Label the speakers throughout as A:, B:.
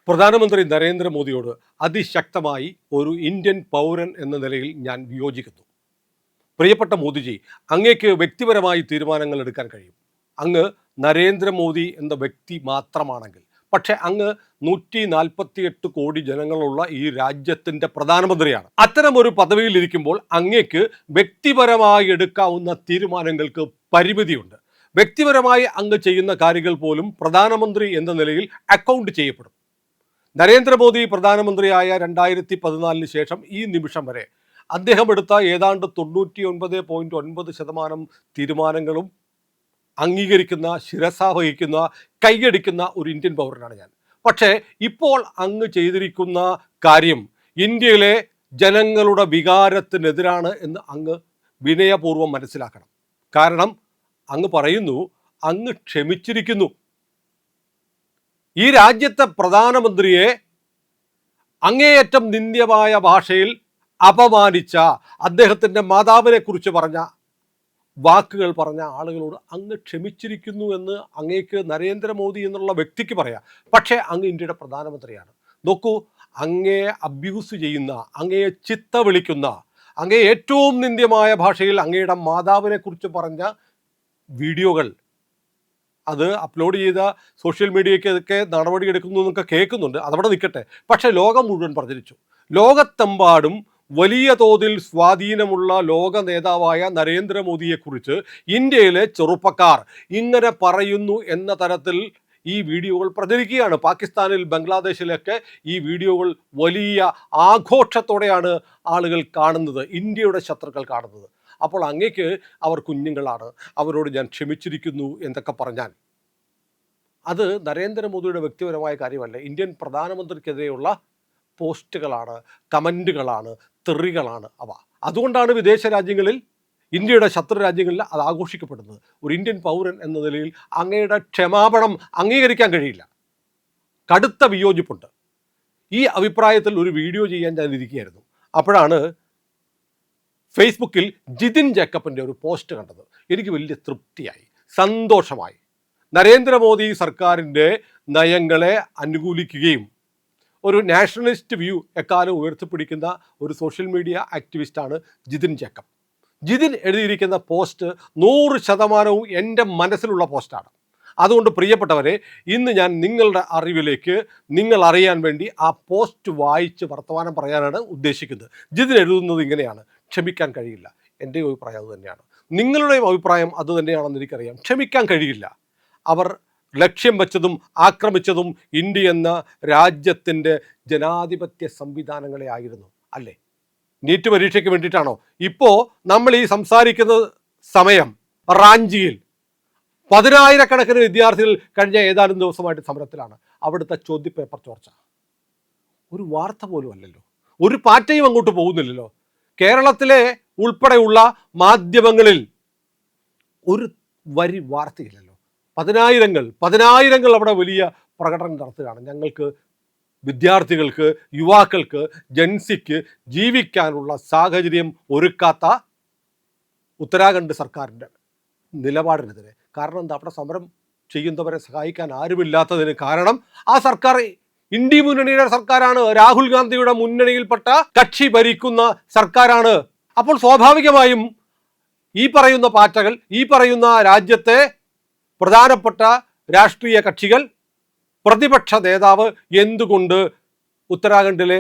A: പ്രധാനമന്ത്രി നരേന്ദ്രമോദിയോട് അതിശക്തമായി ഒരു ഇന്ത്യൻ പൗരൻ എന്ന നിലയിൽ ഞാൻ വിയോജിക്കുന്നു. പ്രിയപ്പെട്ട മോദിജി, അങ്ങേക്ക് വ്യക്തിപരമായി തീരുമാനങ്ങൾ എടുക്കാൻ കഴിയും. അങ്ങ് നരേന്ദ്രമോദി എന്ന വ്യക്തി മാത്രമാണെങ്കിൽ. പക്ഷെ അങ്ങ് 148 കോടി ജനങ്ങളുള്ള ഈ രാജ്യത്തിൻ്റെ പ്രധാനമന്ത്രിയാണ്. അത്തരമൊരു പദവിയിൽ ഇരിക്കുമ്പോൾ അങ്ങേക്ക് വ്യക്തിപരമായി എടുക്കാവുന്ന തീരുമാനങ്ങൾക്ക് പരിമിതിയുണ്ട്. വ്യക്തിപരമായി അങ്ങ് ചെയ്യുന്ന കാര്യങ്ങൾ പോലും പ്രധാനമന്ത്രി എന്ന നിലയിൽ അക്കൗണ്ട് ചെയ്യപ്പെടും. നരേന്ദ്രമോദി പ്രധാനമന്ത്രിയായ 2014 ശേഷം ഈ നിമിഷം വരെ അദ്ദേഹം എടുത്ത ഏതാണ്ട് 99.9% തീരുമാനങ്ങളും അംഗീകരിക്കുന്ന, ശിരസാവഹിക്കുന്ന, കൈയടിക്കുന്ന ഒരു ഇന്ത്യൻ പൗരനാണ് ഞാൻ. പക്ഷേ ഇപ്പോൾ അങ്ങ് ചെയ്തിരിക്കുന്ന കാര്യം ഇന്ത്യയിലെ ജനങ്ങളുടെ വികാരത്തിനെതിരാണ് എന്ന് അങ്ങ് വിനയപൂർവ്വം മനസ്സിലാക്കണം. കാരണം അങ്ങ് പറയുന്നു അങ്ങ് ക്ഷമിച്ചിരിക്കുന്നു. ഈ രാജ്യത്തെ പ്രധാനമന്ത്രിയെ അങ്ങേയറ്റം നിന്ദ്യമായ ഭാഷയിൽ അപമാനിച്ച, അദ്ദേഹത്തിൻ്റെ മാതാവിനെ കുറിച്ച് പറഞ്ഞ വാക്കുകൾ പറഞ്ഞ ആളുകളോട് അങ്ങ് ക്ഷമിച്ചിരിക്കുന്നു എന്ന് അങ്ങേക്ക് നരേന്ദ്രമോദി എന്നുള്ള വ്യക്തിക്ക് പറയാം. പക്ഷേ അങ്ങ് ഇന്ത്യയുടെ പ്രധാനമന്ത്രിയാണ്. നോക്കൂ, അങ്ങയെ അബ്യൂസ് ചെയ്യുന്ന, അങ്ങയെ ചിത്ത വിളിക്കുന്ന, അങ്ങയെ ഏറ്റവും നിന്ദ്യമായ ഭാഷയിൽ അങ്ങയുടെ മാതാവിനെ കുറിച്ച് പറഞ്ഞ വീഡിയോകൾ അത് അപ്ലോഡ് ചെയ്ത സോഷ്യൽ മീഡിയയ്ക്കൊക്കെ നടപടിയെടുക്കുന്നു എന്നൊക്കെ കേൾക്കുന്നുണ്ട്. അതവിടെ നിൽക്കട്ടെ. പക്ഷേ ലോകം മുഴുവൻ പ്രചരിച്ചു. ലോകത്തെമ്പാടും വലിയ തോതിൽ സ്വാധീനമുള്ള ലോക നേതാവായ നരേന്ദ്രമോദിയെക്കുറിച്ച് ഇന്ത്യയിലെ ചെറുപ്പക്കാർ ഇങ്ങനെ പറയുന്നു എന്ന തരത്തിൽ ഈ വീഡിയോകൾ പ്രചരിക്കുകയാണ്. പാകിസ്ഥാനിൽ, ബംഗ്ലാദേശിലൊക്കെ ഈ വീഡിയോകൾ വലിയ ആഘോഷത്തോടെയാണ് ആളുകൾ കാണുന്നത്, ഇന്ത്യയുടെ ശത്രുക്കൾ കാണുന്നത്. അപ്പോൾ അങ്ങേക്ക് അവർ കുഞ്ഞുങ്ങളാണ്, അവരോട് ഞാൻ ക്ഷമിച്ചിരിക്കുന്നു എന്നൊക്കെ പറഞ്ഞാൽ അത് നരേന്ദ്രമോദിയുടെ വ്യക്തിപരമായ കാര്യമല്ല. ഇന്ത്യൻ പ്രധാനമന്ത്രിക്കെതിരെയുള്ള പോസ്റ്റുകളാണ്, കമൻറ്റുകളാണ്, തെറികളാണ് അവ. അതുകൊണ്ടാണ് വിദേശ രാജ്യങ്ങളിൽ, ഇന്ത്യയുടെ ശത്രു രാജ്യങ്ങളിൽ അത് ആഘോഷിക്കപ്പെടുന്നത്. ഒരു ഇന്ത്യൻ പൗരൻ എന്ന നിലയിൽ അങ്ങയുടെ ക്ഷമാപണം അംഗീകരിക്കാൻ കഴിയില്ല. കടുത്ത വിയോജിപ്പുണ്ട്. ഈ അഭിപ്രായത്തിൽ ഒരു വീഡിയോ ചെയ്യാൻ ഞാൻ ഇരിക്കുകയായിരുന്നു. അപ്പോഴാണ് ഫേസ്ബുക്കിൽ ജിതിൻ ജേക്കബിൻ്റെ ഒരു പോസ്റ്റ് കണ്ടത്. എനിക്ക് വലിയ തൃപ്തിയായി, സന്തോഷമായി. നരേന്ദ്രമോദി സർക്കാരിൻ്റെ നയങ്ങളെ അനുകൂലിക്കുകയും ഒരു നാഷണലിസ്റ്റ് വ്യൂ എക്കാലം ഉയർത്തിപ്പിടിക്കുന്ന ഒരു സോഷ്യൽ മീഡിയ ആക്ടിവിസ്റ്റാണ് ജിതിൻ ജേക്കബ്. ജിതിൻ എഴുതിയിരിക്കുന്ന പോസ്റ്റ് 100% എൻ്റെ മനസ്സിലുള്ള പോസ്റ്റാണ്. അതുകൊണ്ട് പ്രിയപ്പെട്ടവരെ, ഇന്ന് ഞാൻ നിങ്ങളുടെ അറിവിലേക്ക്, നിങ്ങൾ അറിയാൻ വേണ്ടി ആ പോസ്റ്റ് വായിച്ച് വർത്തമാനം പറയാനാണ് ഉദ്ദേശിക്കുന്നത്. ജിതിൻ എഴുതുന്നത് ഇങ്ങനെയാണ്: ക്ഷമിക്കാൻ കഴിയില്ല. എൻ്റെ അഭിപ്രായം അതുതന്നെയാണ്, നിങ്ങളുടെയും അഭിപ്രായം അതുതന്നെയാണെന്ന് എനിക്കറിയാം. ക്ഷമിക്കാൻ കഴിയില്ല. അവർ ലക്ഷ്യം വെച്ചതും ആക്രമിച്ചതും ഇന്ത്യ എന്ന രാജ്യത്തിൻ്റെ ജനാധിപത്യ സംവിധാനങ്ങളെ ആയിരുന്നു, അല്ലേ? നീറ്റ് പരീക്ഷയ്ക്ക് വേണ്ടിയിട്ടാണോ? ഇപ്പോൾ നമ്മൾ ഈ സംസാരിക്കുന്ന സമയം റാഞ്ചിയിൽ 10,000-കണക്കിന് വിദ്യാർത്ഥികൾ കഴിഞ്ഞ ഏതാനും ദിവസമായിട്ട് സമരത്തിലാണ്. അവിടുത്തെ ചോദ്യപേപ്പർ ചോർച്ച ഒരു വാർത്ത പോലും അല്ലല്ലോ. ഒരു പാറ്റയും അങ്ങോട്ട് പോകുന്നില്ലല്ലോ. കേരളത്തിലെ ഉൾപ്പെടെയുള്ള മാധ്യമങ്ങളിൽ ഒരു വരി വാർത്തയില്ലല്ലോ. പതിനായിരങ്ങൾ അവിടെ വലിയ പ്രകടനം നടത്തുകയാണ്. ഞങ്ങൾക്ക്, വിദ്യാർത്ഥികൾക്ക്, യുവാക്കൾക്ക്, ജൻസിക്ക് ജീവിക്കാനുള്ള സാഹചര്യം ഒരുക്കാത്ത ഉത്തരാഖണ്ഡ് സർക്കാരിൻ്റെ നിലപാടിനെതിരെ. കാരണം എന്താ? അവിടെ സമരം ചെയ്യുന്നവരെ സഹായിക്കാൻ ആരുമില്ലാത്തതിന് കാരണം ആ സർക്കാർ ഇന്ത്യ മുന്നണിയുടെ സർക്കാരാണ്. രാഹുൽ ഗാന്ധിയുടെ മുന്നണിയിൽപ്പെട്ട കക്ഷി ഭരിക്കുന്ന സർക്കാരാണ്. അപ്പോൾ സ്വാഭാവികമായും ഈ പറയുന്ന പാറ്റകൾ, ഈ പറയുന്ന രാജ്യത്തെ പ്രധാനപ്പെട്ട രാഷ്ട്രീയ കക്ഷികൾ, പ്രതിപക്ഷ നേതാവ് എന്തുകൊണ്ട് ഉത്തരാഖണ്ഡിലെ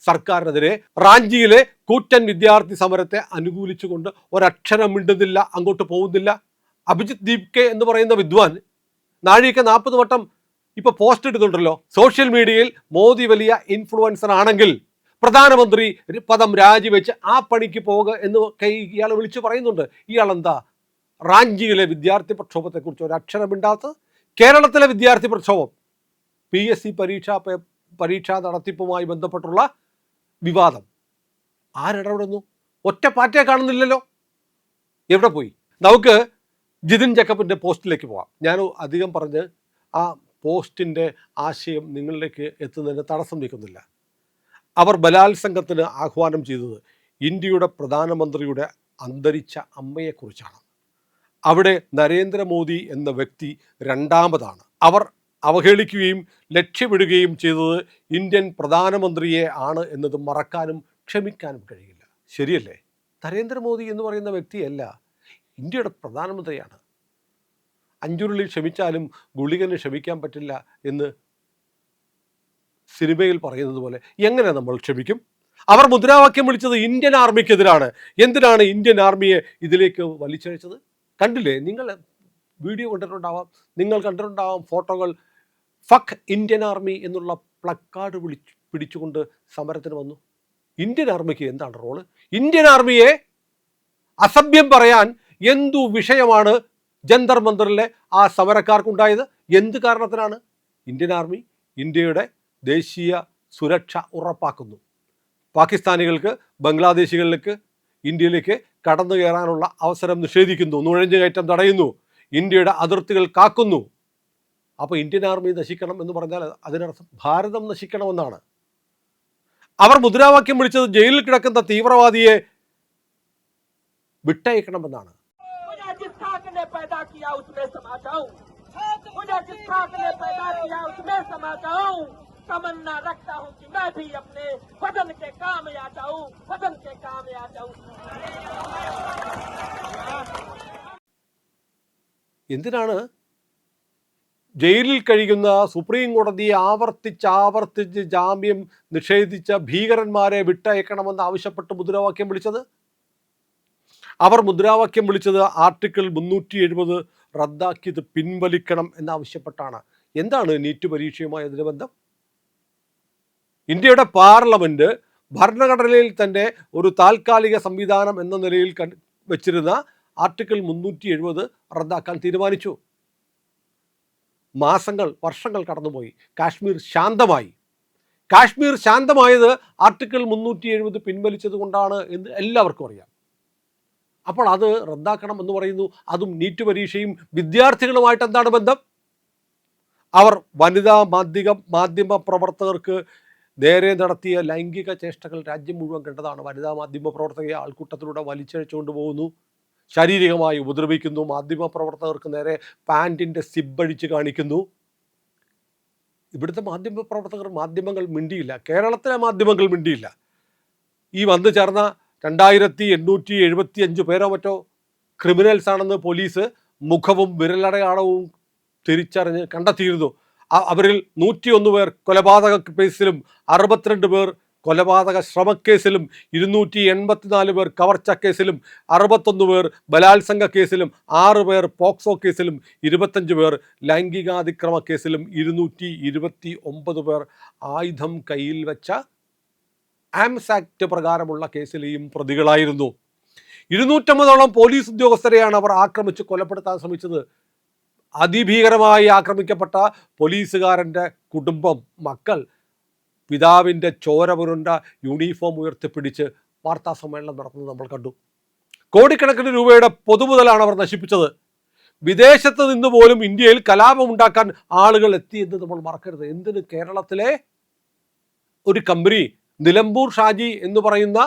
A: സർക്കാരിനെതിരെ, റാഞ്ചിയിലെ കൂറ്റൻ വിദ്യാർത്ഥി സമരത്തെ അനുകൂലിച്ചുകൊണ്ട് ഒരക്ഷരം മിണ്ടുന്നില്ല, അങ്ങോട്ട് പോകുന്നില്ല? അഭിജിത്ത് ദീപ്കെ എന്ന് പറയുന്ന വിദ്വാൻ നാഴിക 40 വട്ടം ഇപ്പോൾ പോസ്റ്റ് ഇടുന്നുണ്ടല്ലോ സോഷ്യൽ മീഡിയയിൽ. മോദി വലിയ ഇൻഫ്ലുവൻസർ ആണെങ്കിൽ പ്രധാനമന്ത്രി പദം രാജിവെച്ച് ആ പണിക്ക് പോകുക എന്ന് ഇയാൾ വിളിച്ചു പറയുന്നുണ്ട്. ഇയാളെന്താ റാഞ്ചിയിലെ വിദ്യാർത്ഥി പ്രക്ഷോഭത്തെക്കുറിച്ച് ഒരക്ഷരം മിണ്ടാത്തത്? കേരളത്തിലെ വിദ്യാർത്ഥി പ്രക്ഷോഭം, PSC പരീക്ഷാ നടത്തിപ്പുമായി ബന്ധപ്പെട്ടുള്ള വിവാദം, ആരിടപെടുന്നു? ഒറ്റ പാറ്റയെ കാണുന്നില്ലല്ലോ. എവിടെ പോയി? നമുക്ക് ജിതിൻ ജേക്കബിൻ്റെ പോസ്റ്റിലേക്ക് പോകാം. ഞാൻ അധികം പറഞ്ഞ് ആ പോസ്റ്റിൻ്റെ ആശയം നിങ്ങളിലേക്ക് എത്തുന്നതിന് തടസ്സം നിൽക്കുന്നില്ല. അവർ ബലാത്സംഗത്തിന് ആഹ്വാനം ചെയ്തത് ഇന്ത്യയുടെ പ്രധാനമന്ത്രിയുടെ അന്തരിച്ച അമ്മയെക്കുറിച്ചാണ്. അവിടെ നരേന്ദ്രമോദി എന്ന വ്യക്തി രണ്ടാമതാണ്. അവർ അവഹേളിക്കുകയും ലക്ഷ്യമിടുകയും ചെയ്തത് ഇന്ത്യൻ പ്രധാനമന്ത്രിയെ ആണ് എന്നത് മറക്കാനും ക്ഷമിക്കാനും കഴിയില്ല. ശരിയല്ലേ? നരേന്ദ്രമോദി എന്ന് പറയുന്ന വ്യക്തിയല്ല, ഇന്ത്യയുടെ പ്രധാനമന്ത്രിയാണ്. അഞ്ചുരുളി ക്ഷമിച്ചാലും ഗുളികന് ക്ഷമിക്കാൻ പറ്റില്ല എന്ന് സിനിമയിൽ പറയുന്നത് പോലെ എങ്ങനെ നമ്മൾ ക്ഷമിക്കും? അവർ മുദ്രാവാക്യം വിളിച്ചത് ഇന്ത്യൻ ആർമിക്കെതിരാണ്. എന്തിനാണ് ഇന്ത്യൻ ആർമിയെ ഇതിലേക്ക് വലിച്ചഴിച്ചത്? കണ്ടില്ലേ? നിങ്ങൾ വീഡിയോ കണ്ടിട്ടുണ്ടാവാം, നിങ്ങൾ കണ്ടിട്ടുണ്ടാവാം ഫോട്ടോകൾ. ഫക്ക് ഇന്ത്യൻ ആർമി എന്നുള്ള പ്ലക്കാർഡ് പിടിച്ചുകൊണ്ട് സമരത്തിന് വന്നു. ഇന്ത്യൻ ആർമിക്ക് എന്താണ് റോള്? ഇന്ത്യൻ ആർമിയെ അസഭ്യം പറയാൻ എന്തു വിഷയമാണ് ജന്തർ മന്ദറിലെ ആ സമരക്കാർക്കുണ്ടായത്? എന്ത് കാരണത്തിനാണ്? ഇന്ത്യൻ ആർമി ഇന്ത്യയുടെ ദേശീയ സുരക്ഷ ഉറപ്പാക്കുന്നു. പാകിസ്ഥാനികൾക്ക്, ബംഗ്ലാദേശികളിലേക്ക് ഇന്ത്യയിലേക്ക് കടന്നു കയറാനുള്ള അവസരം നിഷേധിക്കുന്നു, നുഴഞ്ഞുകയറ്റം തടയുന്നു, ഇന്ത്യയുടെ അതിർത്തികൾ കാക്കുന്നു. അപ്പോൾ ഇന്ത്യൻ ആർമി നശിക്കണം എന്ന് പറഞ്ഞാൽ അതിനർത്ഥം ഭാരതം നശിക്കണമെന്നാണ്. അവർ മുദ്രാവാക്യം വിളിച്ചത് ജയിലിൽ കിടക്കുന്ന തീവ്രവാദിയെ വിട്ടയക്കണമെന്നാണ്. तमन्ना रखता हूं कि मैं भी अपने वतन के काम आ जाऊं, वतन के काम आ जाऊं. എന്തിനാണ് ജയിലിൽ കഴിയുന്ന സുപ്രീം കോടതി ആവർത്തിച്ച് ജാമ്യം നിഷേധിച്ച ഭീകരന്മാരെ വിട്ടയക്കണമെന്ന് ആവശ്യപ്പെട്ട് മുദ്രാവാക്യം വിളിച്ചത്? അവർ മുദ്രാവാക്യം വിളിച്ചത് ആർട്ടിക്കിൾ 370 റദ്ദാക്കിയത് പിൻവലിക്കണം എന്നാവശ്യപ്പെട്ടാണ്. എന്താണ് നീറ്റ് പരീക്ഷയുമായി അതിന് ബന്ധം? ഇന്ത്യയുടെ പാർലമെന്റ് ഭരണഘടനയിൽ തന്നെ ഒരു താൽക്കാലിക സംവിധാനം എന്ന നിലയിൽ വെച്ചിരുന്ന ആർട്ടിക്കിൾ 370 റദ്ദാക്കാൻ തീരുമാനിച്ചു. മാസങ്ങൾ, വർഷങ്ങൾ കടന്നുപോയി. കാശ്മീർ ശാന്തമായി. കാശ്മീർ ശാന്തമായത് ആർട്ടിക്കിൾ 370 പിൻവലിച്ചത് കൊണ്ടാണ് എന്ന് എല്ലാവർക്കും അറിയാം. അപ്പോൾ അത് റദ്ദാക്കണം എന്ന് പറയുന്നു. അതും നീറ്റ് പരീക്ഷയും വിദ്യാർത്ഥികളുമായിട്ട് എന്താണ് ബന്ധം? അവർ വനിതാ മാധ്യമ പ്രവർത്തകർക്ക് നേരെ നടത്തിയ ലൈംഗിക ചേഷ്ടകൾ രാജ്യം മുഴുവൻ കണ്ടതാണ്. വനിതാ മാധ്യമ പ്രവർത്തകയെ ആൾക്കൂട്ടത്തിലൂടെ വലിച്ചഴിച്ചുകൊണ്ട് പോകുന്നു, ശാരീരികമായി ഉപദ്രവിക്കുന്നു, മാധ്യമ പ്രവർത്തകർക്ക് നേരെ പാൻറ്റിൻ്റെ സിബ് കാണിക്കുന്നു. ഇവിടുത്തെ മാധ്യമ പ്രവർത്തകർ, മാധ്യമങ്ങൾ മിണ്ടിയില്ല. കേരളത്തിലെ മാധ്യമങ്ങൾ മിണ്ടിയില്ല. ഈ വന്നു ചേർന്ന 2875 പേരോ മറ്റോ ക്രിമിനൽസ് ആണെന്ന് പോലീസ് മുഖവും വിരലടയാളവും തിരിച്ചറിഞ്ഞ് കണ്ടെത്തിയിരുന്നു. അവരിൽ 101 പേർ കൊലപാതക കേസിലും 62 പേർ കൊലപാതക ശ്രമക്കേസിലും 284 പേർ കവർച്ച കേസിലും 61 പേർ ബലാത്സംഗ കേസിലും 6 പേർ പോക്സോ കേസിലും 25 പേർ ലൈംഗികാതിക്രമ കേസിലും 229 പേർ ആയുധം കയ്യിൽ വെച്ച ആംസ് ആക്ട് പ്രകാരമുള്ള കേസിലെയും പ്രതികളായിരുന്നു. 250ഓളം പോലീസ് ഉദ്യോഗസ്ഥരെയാണ് അവർ ആക്രമിച്ച് കൊലപ്പെടുത്താൻ ശ്രമിച്ചത്. അതിഭീകരമായി ആക്രമിക്കപ്പെട്ട പോലീസുകാരൻ്റെ കുടുംബം, മക്കൾ പിതാവിൻ്റെ ചോര പുരണ്ട യൂണിഫോം ഉയർത്തിപ്പിടിച്ച് വാർത്താ സമ്മേളനം നടത്തുന്നത് നമ്മൾ കണ്ടു. കോടിക്കണക്കിന് രൂപയുടെ പൊതുമുതലാണ് അവർ നശിപ്പിച്ചത്. വിദേശത്ത് നിന്ന് പോലും ഇന്ത്യയിൽ കലാപം ഉണ്ടാക്കാൻ ആളുകൾ എത്തിയെന്ന് നമ്മൾ മറക്കരുത്. എന്തിന്? കേരളത്തിലെ ഒരു കമ്പനി, നിലമ്പൂർ ഷാജി എന്ന് പറയുന്ന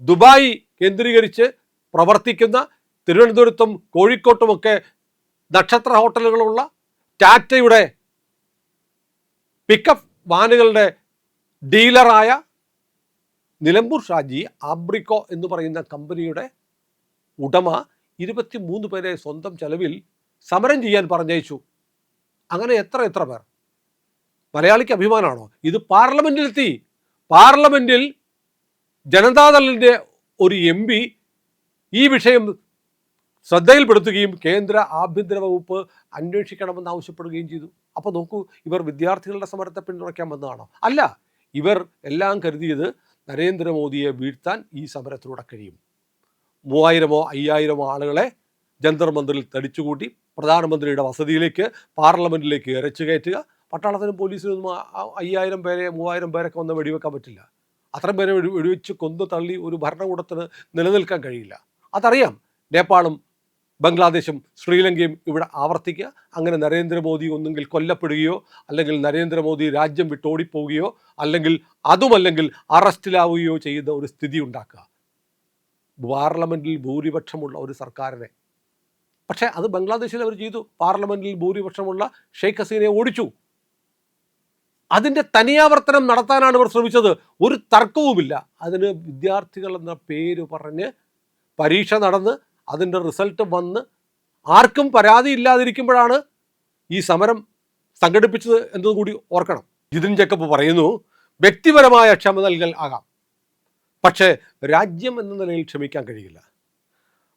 A: ദുബായ് കേന്ദ്രീകരിച്ച് പ്രവർത്തിക്കുന്ന, തിരുവനന്തപുരത്തും കോഴിക്കോട്ടുമൊക്കെ നക്ഷത്ര ഹോട്ടലുകളുള്ള ടാറ്റയുടെ പിക്കപ്പ് വാനുകളുടെ ഡീലറായ നിലമ്പൂർ ഷാജി ആബ്രിക്കോ എന്ന് പറയുന്ന കമ്പനിയുടെ ഉടമ 23 പേരെ സ്വന്തം ചെലവിൽ സമരം ചെയ്യാൻ പറഞ്ഞയച്ചു. അങ്ങനെ എത്ര പേർ? മലയാളിക്ക് അഭിമാനമാണോ? ഇത് പാർലമെന്റിലെത്തി. പാർലമെന്റിൽ ജനതാദളിൻ്റെ ഒരു MP ഈ വിഷയം ശ്രദ്ധയിൽപ്പെടുത്തുകയും കേന്ദ്ര ആഭ്യന്തര വകുപ്പ് അന്വേഷിക്കണമെന്ന് ആവശ്യപ്പെടുകയും ചെയ്തു. അപ്പോൾ നോക്കൂ, ഇവർ വിദ്യാർത്ഥികളുടെ സമരത്തെ പിന്തുണയ്ക്കാൻ വന്നതാണോ? അല്ല. ഇവർ എല്ലാം കരുതിയത് നരേന്ദ്രമോദിയെ വീഴ്ത്താൻ ഈ സമരത്തിലൂടെ കഴിയും. 3000-ഓ 5000-ഓ ആളുകളെ ജന്തർ മന്ദിറിൽ തടിച്ചുകൂട്ടി പ്രധാനമന്ത്രിയുടെ വസതിയിലേക്ക്, പാർലമെന്റിലേക്ക് ഇരച്ചു കയറ്റുക. പട്ടാളത്തിനും പോലീസിനും 5000 പേരെ 3000 പേരൊക്കെ വന്ന് വെടിവെക്കാൻ പറ്റില്ല. അത്രയും പേരെ വെടിവെച്ച് കൊന്നു തള്ളി ഒരു ഭരണകൂടത്തിന് നിലനിൽക്കാൻ കഴിയില്ല. അതറിയാം. നേപ്പാളും ബംഗ്ലാദേശും ശ്രീലങ്കയും ഇവിടെ ആവർത്തിക്കുക. അങ്ങനെ നരേന്ദ്രമോദി ഒന്നുകിൽ കൊല്ലപ്പെടുകയോ അല്ലെങ്കിൽ നരേന്ദ്രമോദി രാജ്യം വിട്ടോടിപ്പോവുകയോ അല്ലെങ്കിൽ അറസ്റ്റിലാവുകയോ ചെയ്യുന്ന ഒരു സ്ഥിതി ഉണ്ടാക്കുക. പാർലമെന്റിൽ ഭൂരിപക്ഷമുള്ള ഒരു സർക്കാരിനെ പക്ഷേ അത് ബംഗ്ലാദേശിൽ അവർ ചെയ്തു. പാർലമെന്റിൽ ഭൂരിപക്ഷമുള്ള ഷെയ്ഖ് ഹസീനയെ ഓടിച്ചു. അതിൻ്റെ തനിയാവർത്തനം നടത്താനാണ് ഇവർ ശ്രമിച്ചത്. ഒരു തർക്കവുമില്ല. അതിന് വിദ്യാർത്ഥികൾ എന്ന പേര് പറഞ്ഞ് പരീക്ഷ നടന്ന് അതിൻ്റെ റിസൾട്ട് വന്ന് ആർക്കും പരാതിയില്ലാതിരിക്കുമ്പോഴാണ് ഈ സമരം സംഘടിപ്പിച്ചത് എന്നതുകൂടി ഓർക്കണം. ജിതിൻ ജേക്കബ് പറയുന്നു, വ്യക്തിപരമായ ക്ഷമ നൽകൽ ആകാം, പക്ഷേ രാജ്യം എന്ന നിലയിൽ ക്ഷമിക്കാൻ കഴിയില്ല.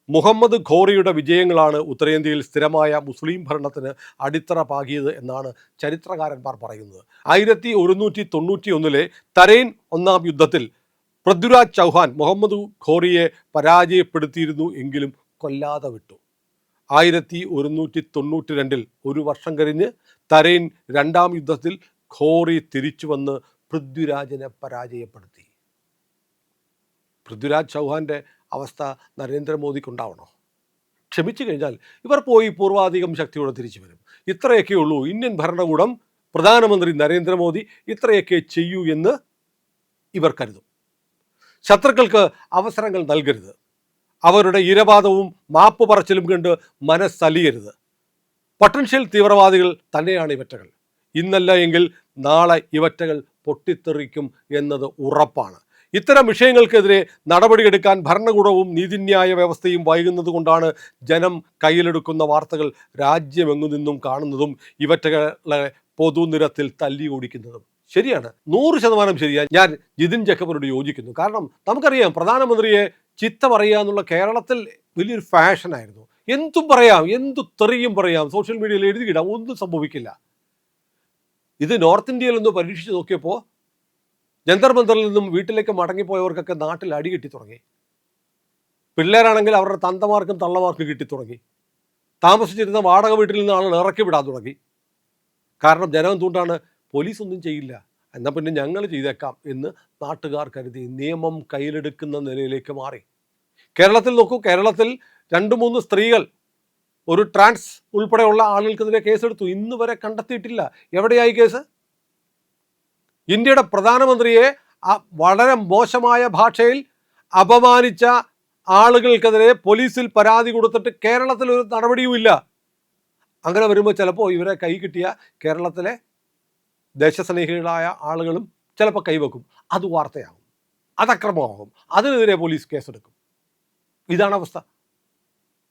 A: മുഹമ്മദ് ഘോറിയുടെ വിജയങ്ങളാണ് ഉത്തരേന്ത്യയിൽ സ്ഥിരമായ മുസ്ലിം ഭരണത്തിന് അടിത്തറ പാകിയത് എന്നാണ് ചരിത്രകാരന്മാർ പറയുന്നത്. 1191 തരൈൻ ഒന്നാം യുദ്ധത്തിൽ പൃഥ്വിരാജ് ചൗഹാൻ മുഹമ്മദ് ഘോറിയെ പരാജയപ്പെടുത്തിയിരുന്നു എങ്കിലും കൊല്ലാതെ വിട്ടു. 1192 ഒരു വർഷം കഴിഞ്ഞ് തരൈൻ രണ്ടാം യുദ്ധത്തിൽ ഘോറി തിരിച്ചു വന്ന് പൃഥ്വിരാജിനെ പരാജയപ്പെടുത്തി. പൃഥ്വിരാജ് ചൗഹാൻ്റെ അവസ്ഥ നരേന്ദ്രമോദിക്കുണ്ടാവണോ? ക്ഷമിച്ചു കഴിഞ്ഞാൽ ഇവർ പോയി പൂർവാധികം ശക്തിയോടെ തിരിച്ചു വരും. ഇത്രയൊക്കെ ഉള്ളൂ. ഇന്ത്യൻ ഭരണകൂടം, പ്രധാനമന്ത്രി നരേന്ദ്രമോദി ഇത്രയൊക്കെ ചെയ്യൂ എന്ന് ഇവർ കരുതും. ശത്രുക്കൾക്ക് അവസരങ്ങൾ നൽകരുത്. അവരുടെ ഇരവാദവും മാപ്പ് പറച്ചിലും കണ്ട് മനസ്സലിയരുത്. പൊട്ടൻഷ്യൽ തീവ്രവാദികൾ തന്നെയാണ് ഇവറ്റകൾ. ഇന്നല്ല എങ്കിൽ നാളെ ഇവറ്റകൾ പൊട്ടിത്തെറിക്കും എന്നത് ഉറപ്പാണ്. ഇത്തരം വിഷയങ്ങൾക്കെതിരെ നടപടിയെടുക്കാൻ ഭരണകൂടവും നീതിന്യായ വ്യവസ്ഥയും വൈകുന്നത് കൊണ്ടാണ് ജനം കയ്യിലെടുക്കുന്ന വാർത്തകൾ രാജ്യമെങ്ങു നിന്നും കാണുന്നതും ഇവറ്റകളെ പൊതുനിരത്തിൽ തല്ലി ഓടിക്കുന്നതും. ശരിയാണ്, 100% ശരിയാണ്. ഞാൻ ജിതിൻ ജേക്കബിനോട് യോജിക്കുന്നു. കാരണം നമുക്കറിയാം, പ്രധാനമന്ത്രിയെ ചീത്ത പറയുക എന്നുള്ള കേരളത്തിൽ വലിയൊരു ഫാഷനായിരുന്നു. എന്തും പറയാം, എന്തു തെറിയും പറയാം, സോഷ്യൽ മീഡിയയിൽ എഴുതിയിടാം, ഒന്നും സംഭവിക്കില്ല. ഇത് നോർത്ത് ഇന്ത്യയിലൊന്ന് പരീക്ഷിച്ച് നോക്കിയപ്പോൾ ജന്തർ മന്ദറിൽ നിന്നും വീട്ടിലേക്ക് മടങ്ങിപ്പോയവർക്കൊക്കെ നാട്ടിൽ അടി കിട്ടി തുടങ്ങി. പിള്ളേരാണെങ്കിൽ അവരുടെ തന്തമാർക്കും തള്ളമാർക്കും കിട്ടിത്തുടങ്ങി. താമസിച്ചിരുന്ന വാടക വീട്ടിൽ നിന്ന് ആളുകൾ ഇറക്കി വിടാൻ തുടങ്ങി. കാരണം ജനം എന്തുകൊണ്ടാണ്? പോലീസ് ഒന്നും ചെയ്യില്ല, എന്നാൽ പിന്നെ ഞങ്ങൾ ചെയ്തേക്കാം എന്ന് നാട്ടുകാർ കരുതി നിയമം കയ്യിലെടുക്കുന്ന നിലയിലേക്ക് മാറി. കേരളത്തിൽ നോക്കൂ, കേരളത്തിൽ 2-3 സ്ത്രീകൾ, ഒരു ട്രാൻസ് ഉൾപ്പെടെയുള്ള ആളുകൾക്കെതിരെ കേസെടുത്തു. ഇന്ന് വരെ കണ്ടെത്തിയിട്ടില്ല. എവിടെയായി കേസ്? ഇന്ത്യയുടെ പ്രധാനമന്ത്രിയെ വളരെ മോശമായ ഭാഷയിൽ അപമാനിച്ച ആളുകൾക്കെതിരെ പോലീസിൽ പരാതി കൊടുത്തിട്ട് കേരളത്തിൽ ഒരു നടപടിയുമില്ല. അങ്ങനെ വരുമ്പോൾ ചിലപ്പോൾ ഇവരെ കൈ കിട്ടിയ കേരളത്തിലെ ദേശസ്നേഹികളായ ആളുകളും ചിലപ്പോൾ കൈവെക്കും. അത് വാർത്തയാകും, അത് അക്രമമാകും, അതിനെതിരെ പോലീസ് കേസെടുക്കും. ഇതാണ് അവസ്ഥ.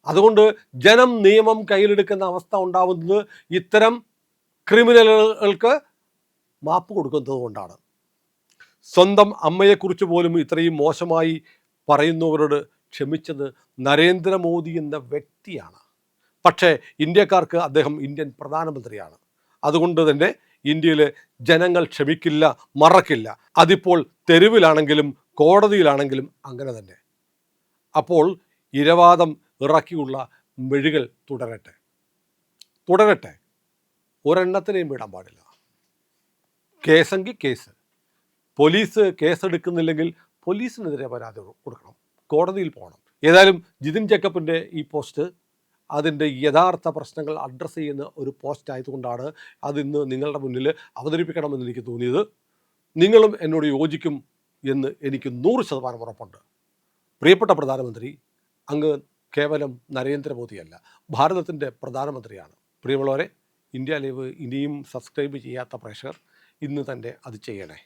A: അതുകൊണ്ട് ജനം നിയമം കയ്യിലെടുക്കുന്ന അവസ്ഥ ഉണ്ടാവുന്നത് ഇത്തരം ക്രിമിനലുകൾക്ക് മാപ്പ് കൊടുക്കുന്നത് കൊണ്ടാണ്. സ്വന്തം അമ്മയെക്കുറിച്ച് പോലും ഇത്രയും മോശമായി പറയുന്നവരോട് ക്ഷമിച്ചത് നരേന്ദ്രമോദി എന്ന വ്യക്തിയാണ്. പക്ഷേ ഇന്ത്യക്കാർക്ക് അദ്ദേഹം ഇന്ത്യൻ പ്രധാനമന്ത്രിയാണ്. അതുകൊണ്ട് തന്നെ ഇന്ത്യയിലെ ജനങ്ങൾ ക്ഷമിക്കില്ല, മറക്കില്ല. അതിപ്പോൾ തെരുവിലാണെങ്കിലും കോടതിയിലാണെങ്കിലും അങ്ങനെ തന്നെ. അപ്പോൾ ഇരവാദം ഇറക്കിയുള്ള മെഴികൾ തുടരട്ടെ, ഒരെണ്ണത്തിനെയും വിടാൻ പാടില്ല. കേസെങ്കിൽ കേസ്. പോലീസ് കേസെടുക്കുന്നില്ലെങ്കിൽ പോലീസിനെതിരെ പരാതി കൊടുക്കണം, കോടതിയിൽ പോകണം. ഏതായാലും ജിതിൻ ജേക്കബിൻ്റെ ഈ പോസ്റ്റ് അതിൻ്റെ യഥാർത്ഥ പ്രശ്നങ്ങൾ അഡ്രസ്സ് ചെയ്യുന്ന ഒരു പോസ്റ്റ് ആയതുകൊണ്ടാണ് അതിന്ന് നിങ്ങളുടെ മുന്നിൽ അവതരിപ്പിക്കണമെന്ന് എനിക്ക് തോന്നിയത്. നിങ്ങളും എന്നോട് യോജിക്കും എന്ന് എനിക്ക് 100% ഉറപ്പുണ്ട്. പ്രിയപ്പെട്ട പ്രധാനമന്ത്രി, അങ്ങ് കേവലം നരേന്ദ്രമോദിയല്ല, ഭാരതത്തിൻ്റെ പ്രധാനമന്ത്രിയാണ്. പ്രിയമുള്ളവരെ, ഇന്ത്യ ലൈവ് ഇനിയും സബ്സ്ക്രൈബ് ചെയ്യാത്ത പ്രേക്ഷകർ ഇന്ന് തന്നെ അത് ചെയ്യണേ.